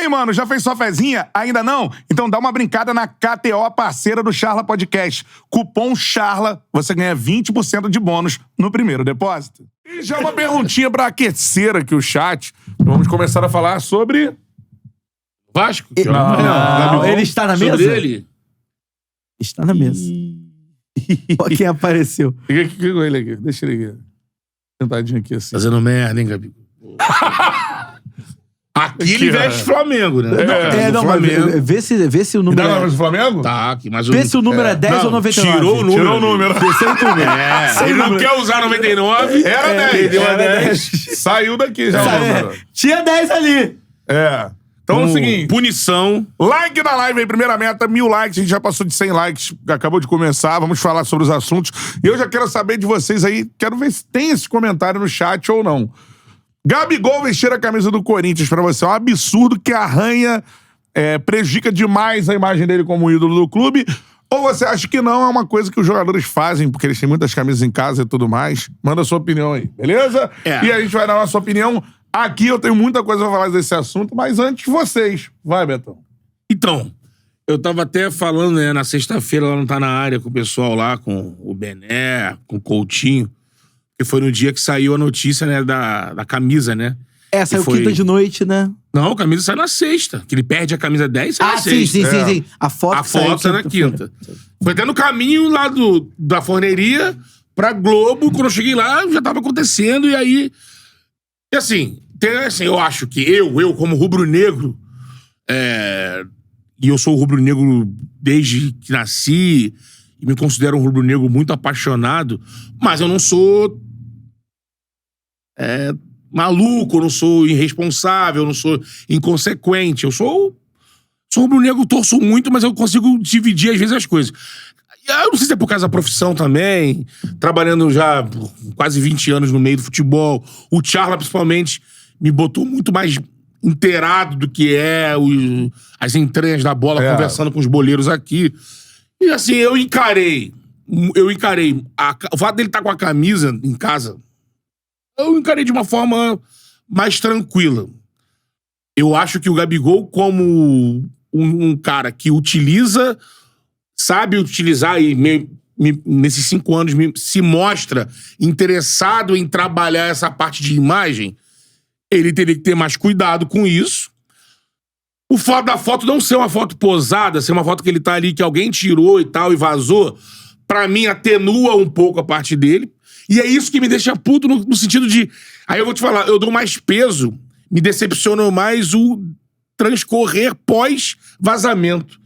aí, mano, já fez sua fezinha? Ainda não? Então dá uma brincada na KTO, parceira do Charla Podcast. Cupom CHARLA, você ganha 20% de bônus no primeiro depósito. E já uma perguntinha pra aquecer aqui o chat. Vamos começar a falar sobre... Vasco? Não, ele está na mesa? Ele? Está na mesa. Olha quem apareceu. Fica aqui com ele aqui. Deixa ele aqui. Sentadinho aqui assim. Fazendo merda, hein, Gabi? Aqui ele veste Flamengo, né? Flamengo. Vê se o número Dá mais do Flamengo? Tá, aqui, mas Vê se o número é 10 ou 99. Tirou o número. Tirou o número. Ele não quer usar 99. Era 10. Perdeu a 10. Saiu daqui já. Tinha 10 ali. Então é o seguinte. Punição. Like na live aí, primeira meta, 1000 likes. A gente já passou de 100 likes, acabou de começar. Vamos falar sobre os assuntos. E eu já quero saber de vocês aí, quero ver se tem esse comentário no chat ou não. Gabigol vestir a camisa do Corinthians pra você é um absurdo que arranha, prejudica demais a imagem dele como ídolo do clube? Ou você acha que não, é uma coisa que os jogadores fazem, porque eles têm muitas camisas em casa e tudo mais? Manda a sua opinião aí, beleza? E a gente vai dar a nossa opinião. Aqui eu tenho muita coisa pra falar desse assunto, mas antes vocês. Vai, Betão. Então, eu tava até falando, né, na sexta-feira, lá não tá na área com o pessoal lá, com o Bené, com o Coutinho, que foi no dia que saiu a notícia, né, da camisa, né? Saiu quinta de noite, né? Não, a camisa saiu na sexta. Que ele perde a camisa 10, sai na sexta. Sim. A foto sai na quinta. Foi até no caminho lá da forneria pra Globo. Quando eu cheguei lá, já tava acontecendo. E aí... E assim, eu acho que eu como rubro-negro... E eu sou rubro-negro desde que nasci... E me considero um rubro-negro muito apaixonado. Mas eu não sou... maluco, eu não sou irresponsável, eu não sou inconsequente. Eu sou rubro-negro, torço muito, mas eu consigo dividir às vezes as coisas. Eu não sei se é por causa da profissão também, trabalhando já por quase 20 anos no meio do futebol. O Charla, principalmente, me botou muito mais inteirado do que as entranhas da bola, conversando com os boleiros aqui. E assim, eu encarei o fato dele estar com a camisa em casa, eu encarei de uma forma mais tranquila. Eu acho que o Gabigol, como um cara que sabe utilizar e nesses 5 anos se mostra interessado em trabalhar essa parte de imagem, ele teria que ter mais cuidado com isso. O fato da foto não ser uma foto posada, ser uma foto que ele tá ali, que alguém tirou e tal, e vazou, pra mim atenua um pouco a parte dele. E é isso que me deixa puto no sentido de... Aí eu vou te falar, eu dou mais peso, me decepciona mais o transcorrer pós-vazamento.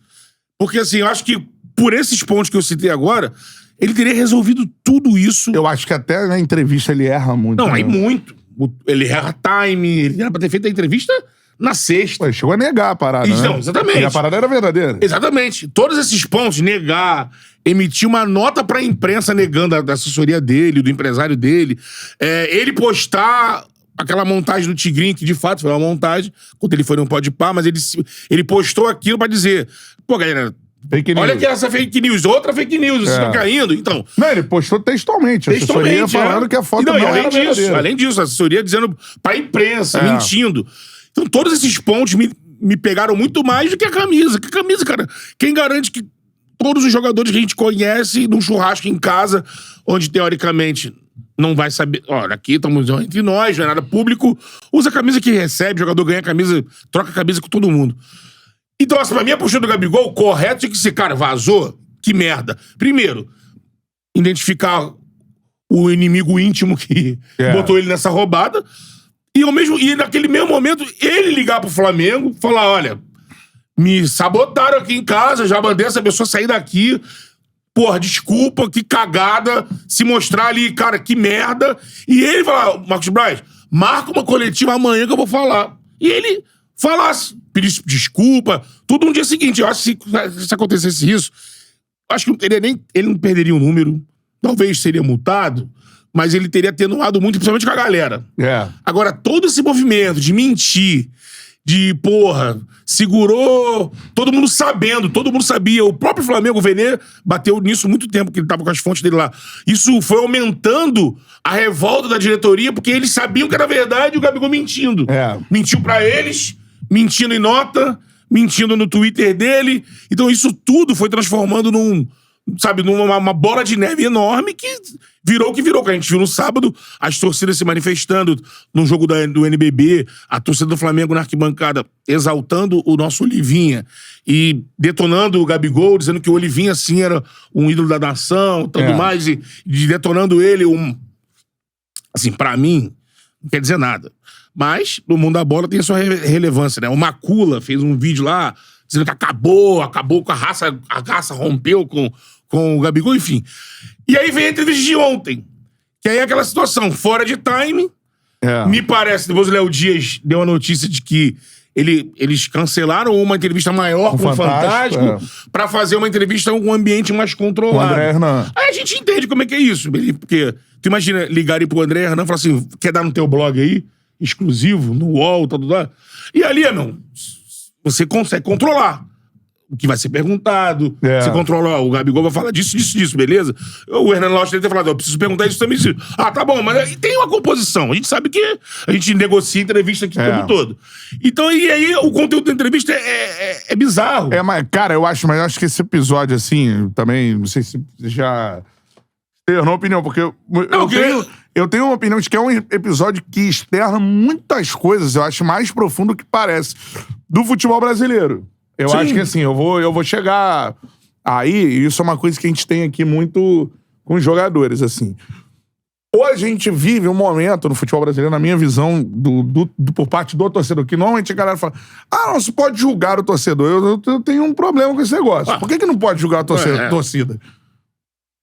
Porque assim, eu acho que por esses pontos que eu citei agora, ele teria resolvido tudo isso. Eu acho que até na entrevista ele erra muito. Não, aí muito. Ele erra time, ele era pra ter feito a entrevista na sexta. Pô, chegou a negar a parada, então, né? Exatamente. E a parada era verdadeira. Exatamente. Todos esses pontos, negar, emitir uma nota pra imprensa negando a assessoria dele, do empresário dele, ele postar aquela montagem do Tigrinho, que de fato foi uma montagem, quando ele foi no Podpah, mas ele postou aquilo pra dizer, pô, galera, fake news. Olha que essa fake news, outra fake news, vocês estão caindo, então... Não, ele postou textualmente, a assessoria falando que a foto não era verdadeira. Além disso, a assessoria dizendo pra imprensa, mentindo. Então todos esses pontos me pegaram muito mais do que a camisa. Que a camisa, cara, quem garante que todos os jogadores que a gente conhece num churrasco em casa, onde teoricamente não vai saber... Olha, aqui estamos entre nós, não é nada público, usa a camisa que recebe, o jogador ganha a camisa, troca a camisa com todo mundo. Então, assim, pra mim, a postura do Gabigol, correto, é que esse cara vazou, que merda. Primeiro, identificar o inimigo íntimo que botou ele nessa roubada. E naquele mesmo momento, ele ligar pro Flamengo, falar, olha, me sabotaram aqui em casa, já mandei essa pessoa sair daqui. Porra, desculpa, que cagada. Se mostrar ali, cara, que merda. E ele falar, Marcos Braz, marca uma coletiva amanhã que eu vou falar. E ele falasse, pedisse desculpa, tudo no dia seguinte. Eu acho que se acontecesse isso, acho que ele não perderia o número, talvez seria multado, mas ele teria atenuado muito, principalmente com a galera. Agora, todo esse movimento de mentir, de, porra, segurou, todo mundo sabia. O próprio Flamengo, o Vene, bateu nisso muito tempo, que ele tava com as fontes dele lá. Isso foi aumentando a revolta da diretoria, porque eles sabiam que era verdade e o Gabigol mentindo. Mentiu pra eles, mentindo em nota, mentindo no Twitter dele. Então isso tudo foi transformando numa bola de neve enorme que virou o que virou. Que a gente viu no sábado as torcidas se manifestando no jogo do NBB, a torcida do Flamengo na arquibancada exaltando o nosso Olivinha e detonando o Gabigol, dizendo que o Olivinha, assim, era um ídolo da nação, tudo mais, e detonando ele, assim, pra mim, não quer dizer nada. Mas no mundo da bola tem a sua relevância, né? O Macula fez um vídeo lá dizendo que acabou com a raça rompeu com o Gabigol, enfim. E aí vem a entrevista de ontem, que aí é aquela situação, fora de time. Me parece, depois o Léo Dias deu a notícia de que eles cancelaram uma entrevista maior com o Fantástico pra fazer uma entrevista com um ambiente mais controlado. O André Hernan. Aí a gente entende como é que é isso. Porque tu imagina ligarem pro André Hernan e falar assim, quer dar no teu blog aí? Exclusivo, no UOL, tudo lá. E ali, não, você consegue controlar o que vai ser perguntado. Você controla, o Gabigol vai falar disso, beleza? O Hernando Lopes deve ter falado, eu preciso perguntar isso também. Ah, tá bom, mas tem uma composição. A gente sabe que a gente negocia entrevista aqui o tempo todo. Então, e aí o conteúdo da entrevista é bizarro. Mas, cara, eu acho que esse episódio, assim, também, não sei se já externou opinião, porque eu tenho uma opinião de que é um episódio que externa muitas coisas, eu acho mais profundo do que parece, do futebol brasileiro. Eu acho que, assim, eu vou chegar aí, e isso é uma coisa que a gente tem aqui muito com os jogadores, assim. Ou a gente vive um momento no futebol brasileiro, na minha visão, por parte do torcedor, que normalmente a galera fala, não se pode julgar o torcedor. Eu tenho um problema com esse negócio. Por que não pode julgar a torcida?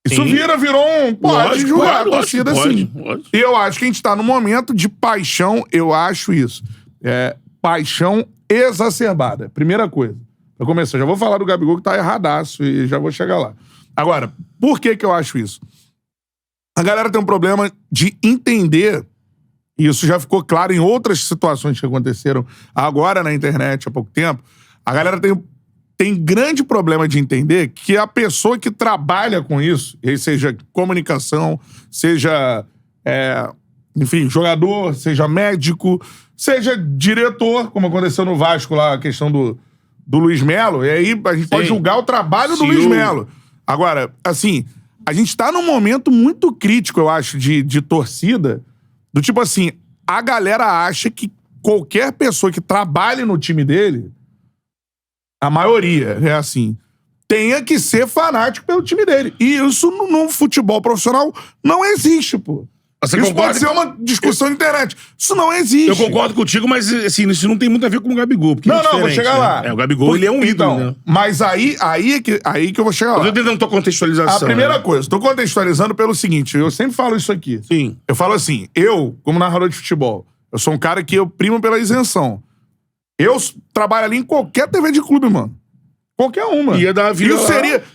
Isso virou um... Pode julgar a torcida, sim. E eu acho que a gente tá num momento de paixão, eu acho isso. Paixão exacerbada. Primeira coisa. Pra começar, já vou falar do Gabigol que tá erradaço e já vou chegar lá. Agora, por que eu acho isso? A galera tem um problema de entender, e isso já ficou claro em outras situações que aconteceram agora na internet há pouco tempo, a galera tem grande problema de entender que a pessoa que trabalha com isso, seja comunicação, seja, enfim, jogador, seja médico, seja diretor, como aconteceu no Vasco lá, a questão do Luiz Melo, e aí a gente pode julgar o trabalho do Luiz Melo. Agora, assim, a gente tá num momento muito crítico, eu acho, de torcida, do tipo assim, a galera acha que qualquer pessoa que trabalhe no time dele, a maioria é assim, tenha que ser fanático pelo time dele. E isso no futebol profissional não existe, pô. Isso pode ser uma discussão na internet. Isso não existe. Eu concordo contigo, mas assim, isso não tem muito a ver com o Gabigol. Não, vou chegar lá. O Gabigol, ele é um ídolo, né? Mas aí que eu vou chegar lá. Eu tô tentando tua contextualização. A primeira coisa, tô contextualizando pelo seguinte, eu sempre falo isso aqui. Sim. Eu falo assim, como narrador de futebol, eu sou um cara que eu primo pela isenção. Eu trabalho ali em qualquer TV de clube, mano. Qualquer uma. Ia dar a vida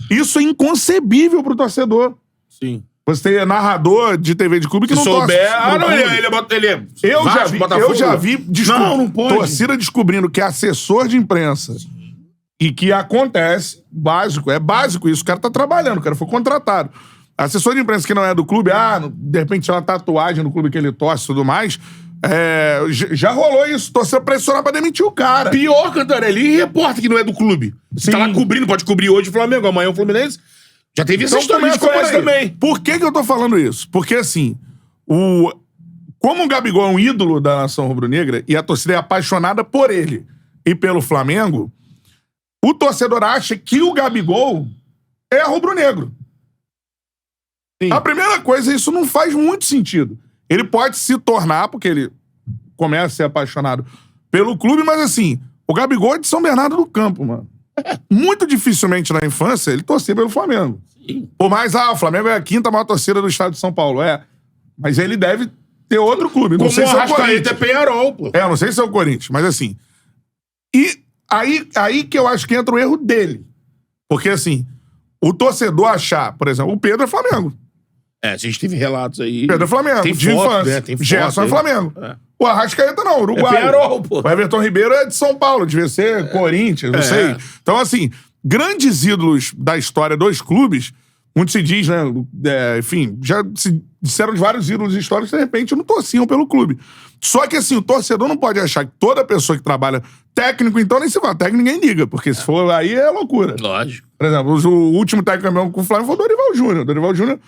Isso é inconcebível pro torcedor. Sim. Você tem narrador de TV de clube que não souber, torce. Eu já vi não pode. Torcida descobrindo que é assessor de imprensa. E que acontece, é básico isso. O cara tá trabalhando, o cara foi contratado. Assessor de imprensa que não é do clube, de repente tinha uma tatuagem no clube que ele torce e tudo mais. Já rolou isso, torceu pressionar pra demitir o cara. Pior, Cantarelli, e repórter que não é do clube. Você tá lá cobrindo, pode cobrir hoje o Flamengo, amanhã o Fluminense. Já teve essa história de conhece também. Por que eu tô falando isso? Porque, assim, como o Gabigol é um ídolo da nação rubro-negra e a torcida é apaixonada por ele e pelo Flamengo, o torcedor acha que o Gabigol é rubro-negro. A primeira coisa, isso não faz muito sentido. Ele pode se tornar, porque ele começa a ser apaixonado pelo clube, mas assim, o Gabigol é de São Bernardo do Campo, mano. Muito dificilmente na infância ele torcia pelo Flamengo. Sim. Por mais, o Flamengo é a quinta maior torcida do estado de São Paulo. Mas ele deve ter outro clube. Não sei se é o Corinthians. É Penharol, pô. Não sei se é o Corinthians, mas assim. E aí que eu acho que entra o erro dele. Porque assim, o torcedor achar, por exemplo, o Pedro é Flamengo. A gente teve relatos aí. Pedro é Flamengo, tem de foto, infância. Né? Tem foto, Gerson é Flamengo. O Arrascaeta não, Uruguai. É Penharol, pô. O Everton Ribeiro é de São Paulo, devia ser Corinthians, não sei. Então, assim, grandes ídolos da história dos clubes muito se diz, né? Enfim, já se disseram de vários ídolos históricos que, de repente, não torciam pelo clube. Só que, assim, o torcedor não pode achar que toda pessoa que trabalha... Técnico, então, nem se fala. Técnico ninguém liga, porque se for aí é loucura. Lógico. Por exemplo, o último técnico campeão com o Flamengo foi o Dorival Júnior. O Dorival Júnior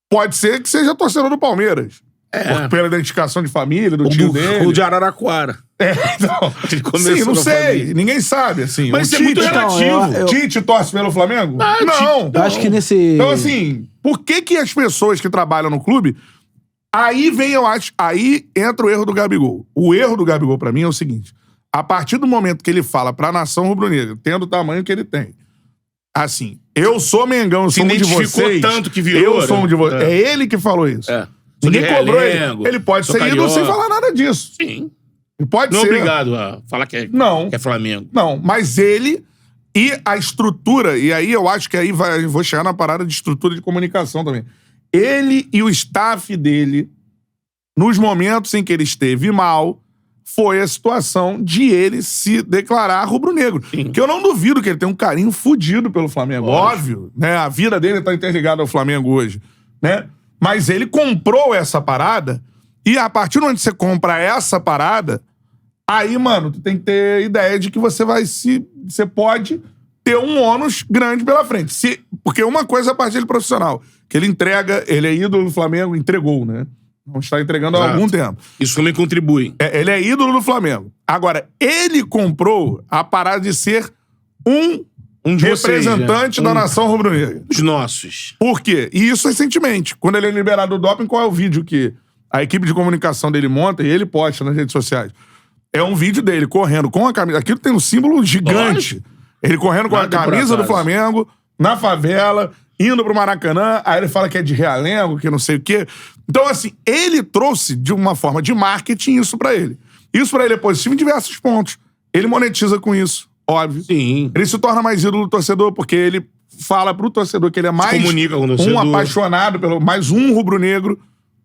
pode ser que seja torcedor do Palmeiras. Pela identificação de família, do tio dele. O de Araraquara. Então, Ele começou sim, não na sei. família. Ninguém sabe, assim. Mas o isso é muito Tite, relativo. Tite torce pelo Flamengo? Ah, não. Eu acho que nesse... Então, assim, por que as pessoas que trabalham no clube... Aí vem, eu acho... Aí entra o erro do Gabigol. O erro do Gabigol, pra mim, é o seguinte. A partir do momento que ele fala pra nação rubro-negra, tendo o tamanho que ele tem, assim, eu sou Mengão, eu sou um de vocês... tanto que virou, eu sou um de vocês. É ele que falou isso. Sou Ninguém de cobrou Realengo, ele. Ele pode sou ser ídolo carioca. sem falar nada disso. Sim. Ele pode Não é ser. obrigado a falar que Não. é Flamengo. Não, mas ele e a estrutura, e aí eu acho que aí vou chegar na parada de estrutura de comunicação também. Ele e o staff dele, nos momentos em que ele esteve mal, foi a situação de ele se declarar rubro-negro. Que eu não duvido que ele tem um carinho fudido pelo Flamengo. Óbvio, né? A vida dele tá interligada ao Flamengo hoje, né? Mas ele comprou essa parada e a partir do momento que você compra essa parada, aí, mano, tu tem que ter ideia de que você pode ter um ônus grande pela frente. Porque uma coisa é a parte dele profissional, que ele entrega, ele é ídolo do Flamengo, entregou, né? Não está entregando há algum tempo. Isso também contribui. Ele é ídolo do Flamengo. Agora, ele comprou a parada de ser um de vocês, representante né? da nação rubro-negra. Os nossos. Por quê? E isso recentemente. Quando ele é liberado do doping, qual é o vídeo que a equipe de comunicação dele monta e ele posta nas redes sociais? É um vídeo dele correndo com a camisa. Aquilo tem um símbolo gigante. Lógico. Ele correndo com Nada a camisa por do acaso. Flamengo, na favela, indo pro Maracanã. Aí ele fala que é de Realengo, que não sei o quê. Então, assim, ele trouxe de uma forma de marketing isso pra ele. Isso pra ele é positivo em diversos pontos. Ele monetiza com isso, óbvio. Sim. Ele se torna mais ídolo do torcedor, porque ele fala pro torcedor que ele é mais comunica com o um torcedor. apaixonado, mais um rubro-negro,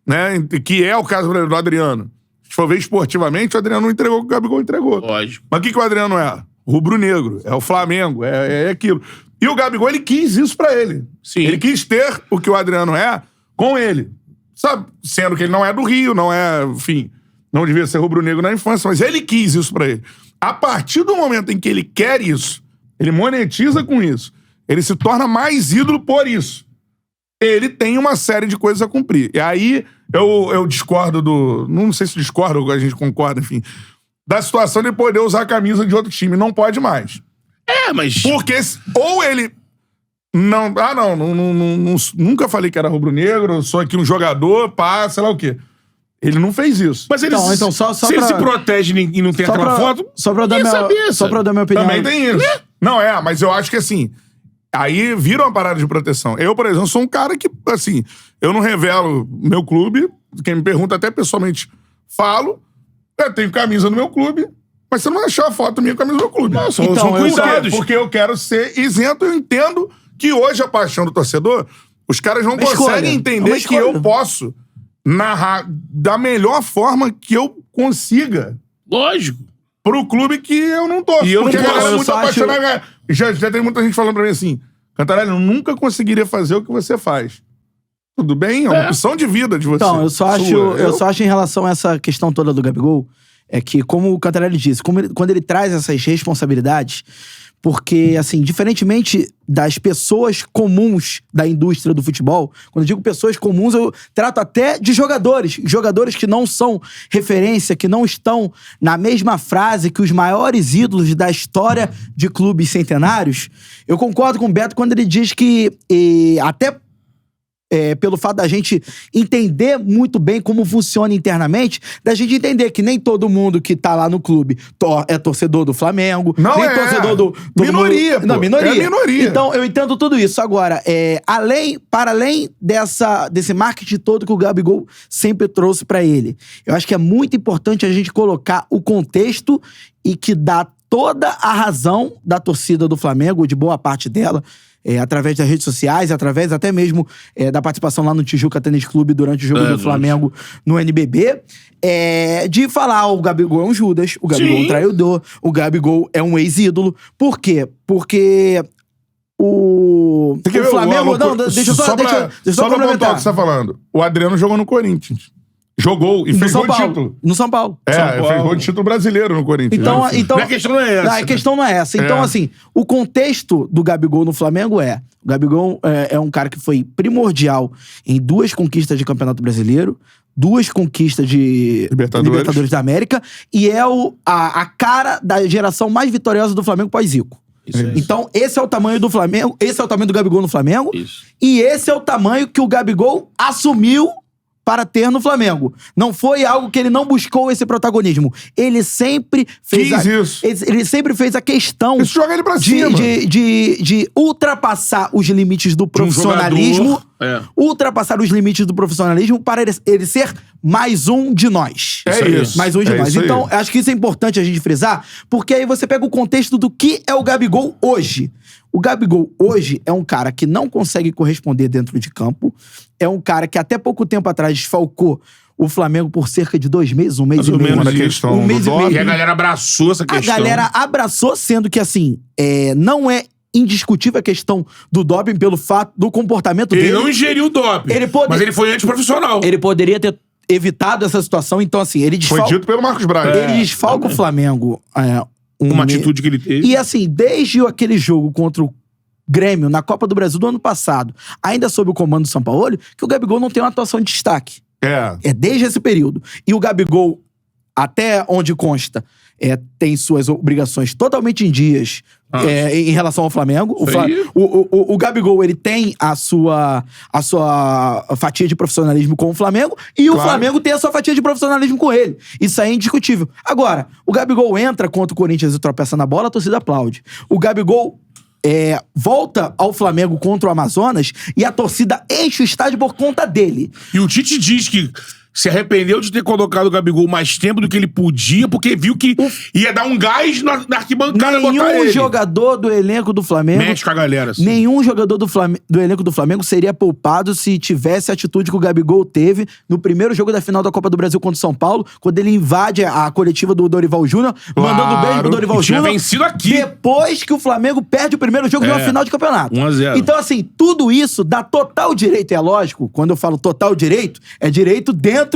né? Que é o caso do Adriano. Se for ver esportivamente, o Adriano não entregou o que o Gabigol entregou. Lógico. Mas o que o Adriano é? Rubro-negro. É o Flamengo. É aquilo. E o Gabigol, ele quis isso pra ele. Sim. Ele quis ter o que o Adriano é com ele. Sabe? Sendo que ele não é do Rio, não é, enfim, não devia ser rubro-negro na infância, mas ele quis isso pra ele. A partir do momento em que ele quer isso, ele monetiza com isso, ele se torna mais ídolo por isso. Ele tem uma série de coisas a cumprir. E aí, eu discordo do... Não sei se discordo ou a gente concorda, enfim. Da situação de poder usar a camisa de outro time. Não pode mais. Mas... Porque ou ele... Não, nunca falei que era rubro-negro, sou aqui um jogador, pá, sei lá o quê. Ele não fez isso. Mas ele, Então, só se ele pra- se protege e não tem aquela foto... Só pra eu dar ninguém minha, sabia, só pra eu dar minha opinião. Também tem isso. Não, mas eu acho que assim... Aí vira uma parada de proteção. Eu, por exemplo, sou um cara que, assim, eu não revelo meu clube. Quem me pergunta até pessoalmente, falo. Eu tenho camisa no meu clube, mas você não vai achar a foto minha com a camisa do meu clube. Não, são Então, cuidados. Porque eu quero ser isento. Eu entendo que hoje a paixão do torcedor, os caras não Uma escolha. conseguem É entender uma que escolha. eu posso narrar da melhor forma que eu consiga Lógico. pro clube que eu não torço. E eu não porque a posso, galera é eu muito só acho- apaixonada. Já tem muita gente falando pra mim assim, Cantarelli, eu nunca conseguiria fazer o que você faz. Tudo bem? É uma opção de vida de você. Então, eu só acho, Sua. eu só acho em relação a essa questão toda do Gabigol, é que, como o Cantarelli disse, quando ele traz essas responsabilidades, porque, assim, diferentemente das pessoas comuns da indústria do futebol, quando eu digo pessoas comuns, eu trato até de jogadores que não são referência, que não estão na mesma frase que os maiores ídolos da história de clubes centenários. Eu concordo com o Beto quando ele diz que até pelo fato da gente entender muito bem como funciona internamente, da gente entender que nem todo mundo que tá lá no clube é torcedor do Flamengo, Não nem é. torcedor do Minoria, pô. Não, minoria. É minoria. Então, eu entendo tudo isso. Agora, para além desse marketing todo que o Gabigol sempre trouxe pra ele, eu acho que é muito importante a gente colocar o contexto e que dá toda a razão da torcida do Flamengo, de boa parte dela, através das redes sociais, através até mesmo da participação lá no Tijuca Tênis Clube durante o jogo do Flamengo no NBB, de falar, o Gabigol é um Judas, o Gabigol é um traidor, o Gabigol é um ex-ídolo. Por quê? Porque o Você quer ver Flamengo... Não, deixa eu só pra pontuar complementar. o que você tá falando. O Adriano jogou no Corinthians. Jogou e fez gol de título. No São Paulo. Fez gol de título brasileiro no Corinthians. Então, A questão não é essa. A questão não é essa. Então, assim, o contexto do Gabigol no Flamengo é... O Gabigol é um cara que foi primordial em 2 conquistas de Campeonato Brasileiro, 2 conquistas de Libertadores da América, e é a cara da geração mais vitoriosa do Flamengo pós-Zico. Então, esse é o tamanho do Flamengo, esse é o tamanho do Gabigol no Flamengo, e esse é o tamanho que o Gabigol assumiu para ter no Flamengo. Não foi algo que ele não buscou esse protagonismo. Ele sempre fez ele sempre fez a questão Isso joga ele pra cima. de ultrapassar os limites do profissionalismo, ultrapassar os limites do profissionalismo para ele ser mais um de nós. Isso. Mais um de nós. Então, acho que isso é importante a gente frisar, porque aí você pega o contexto do que é o Gabigol hoje. O Gabigol hoje é um cara que não consegue corresponder dentro de campo, é um cara que até pouco tempo atrás desfalcou o Flamengo por cerca de 2 meses, 1 mês e meio. Um mês e meio. E a galera abraçou essa questão. A galera abraçou, sendo que, assim, não é indiscutível a questão do doping pelo fato do comportamento dele. Ele não ingeriu o doping, mas ele foi antiprofissional. Ele poderia ter evitado essa situação, então, assim, ele desfalca... Foi dito pelo Marcos Braz. Ele desfalca o Flamengo... uma atitude que ele teve. E assim, desde aquele jogo contra o Grêmio, na Copa do Brasil do ano passado, ainda sob o comando do Sampaoli, que o Gabigol não tem uma atuação de destaque. É desde esse período. E o Gabigol, até onde consta, tem suas obrigações totalmente em dias em relação ao Flamengo. O Gabigol, ele tem a sua fatia de profissionalismo com o Flamengo e o Flamengo tem a sua fatia de profissionalismo com ele. Isso aí é indiscutível. Agora, o Gabigol entra contra o Corinthians e tropeça na bola, a torcida aplaude. O Gabigol volta ao Flamengo contra o Amazonas e a torcida enche o estádio por conta dele. E o Tite diz que se arrependeu de ter colocado o Gabigol mais tempo do que ele podia, porque viu que ia dar um gás na arquibancada. Nenhum jogador do elenco do Flamengo... Mexe com a galera. Assim. Nenhum jogador do elenco do Flamengo seria poupado se tivesse a atitude que o Gabigol teve no primeiro jogo da final da Copa do Brasil contra o São Paulo, quando ele invade a coletiva do Dorival Júnior, mandando beijo pro Dorival Júnior. Tinha vencido aqui. Depois que o Flamengo perde o primeiro jogo de uma final de campeonato. 1-0. Então, assim, tudo isso dá total direito, é lógico, quando eu falo total direito, é direito dentro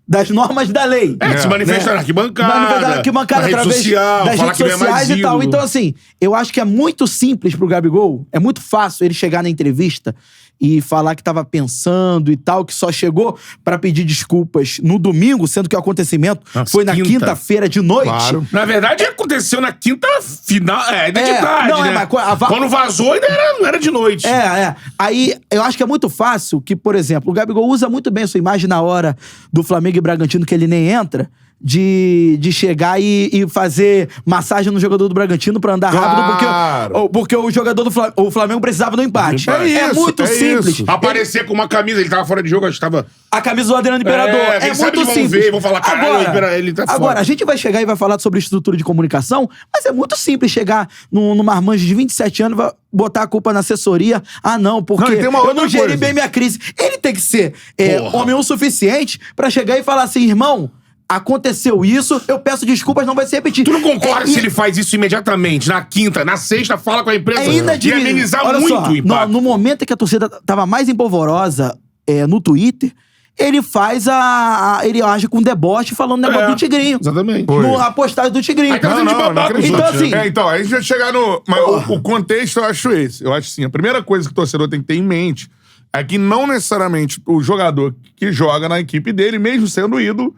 das normas da lei. Se manifesta na arquibancada. Manifesta na arquibancada através das redes sociais e tal. Então, assim, eu acho que é muito simples pro Gabigol, é muito fácil ele chegar na entrevista e falar que tava pensando e tal, que só chegou pra pedir desculpas no domingo, sendo que o acontecimento foi na quinta-feira de noite. Claro. Na verdade, aconteceu na quinta final. Ainda de tarde, não, né? Quando vazou, ainda não era de noite. Aí, eu acho que é muito fácil que, por exemplo, o Gabigol usa muito bem a sua imagem na hora do Flamengo e Bragantino, que ele nem entra, de chegar e fazer massagem no jogador do Bragantino pra andar rápido, porque o jogador do Flamengo precisava do empate. É muito simples. Aparecer com uma camisa, ele tava fora de jogo, acho que tava... A camisa do Adriano Imperador. É muito simples. Vão falar, caralho, ele tá fora. Agora, a gente vai chegar e vai falar sobre estrutura de comunicação, mas é muito simples chegar numa marmanja de 27 anos e vai botar a culpa na assessoria. Não, porque eu não geri bem minha crise. Ele tem que ser homem o suficiente pra chegar e falar assim, irmão, aconteceu isso, eu peço desculpas, não vai se repetir. Tu não concorda se ele faz isso imediatamente? Na quinta, na sexta, fala com a empresa e amenizar muito o impacto. No momento em que a torcida tava mais empolvorosa no Twitter, ele faz ele age com deboche falando negócio do Tigrinho. Exatamente. A postagem do Tigrinho. Então, assim... Então, a gente vai chegar no... Mas o contexto eu acho esse. Eu acho assim, a primeira coisa que o torcedor tem que ter em mente é que não necessariamente o jogador que joga na equipe dele, mesmo sendo ídolo,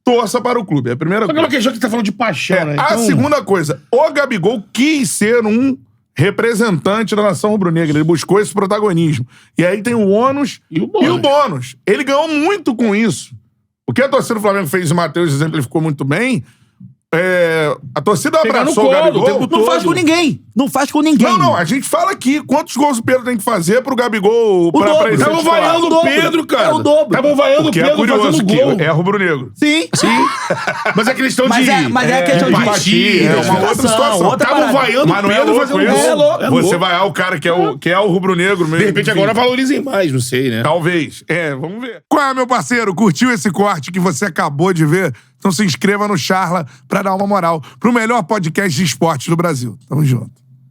torça para o clube. É a primeira coisa. Aquela questão que tá falando de paixão, né? A segunda coisa, o Gabigol quis ser um representante da nação rubro-negra. Ele buscou esse protagonismo. E aí tem o ônus e o bônus. Ele ganhou muito com isso. O que a torcida do Flamengo fez, o Matheus exemplificou muito bem. A torcida abraçou o Gabigol. Não faz com ninguém. Não faz com ninguém. Não. A gente fala aqui quantos gols o Pedro tem que fazer pro Gabigol... Estavam vaiando o Pedro, cara. É o dobro. Estavam vaiando o Pedro fazendo gol. É rubro-negro. Sim. Mas é questão mas é questão de empatia. É uma outra situação. Estavam vaiando o Pedro fazendo gol. Você vaiar o cara que é o rubro-negro mesmo. De repente agora valorizem mais, não sei, né? Talvez. Vamos ver. Qual é, meu parceiro? Curtiu esse corte que você acabou de ver? Então se inscreva no Charla pra dar uma moral pro melhor podcast de esportes do Brasil. Tamo junto.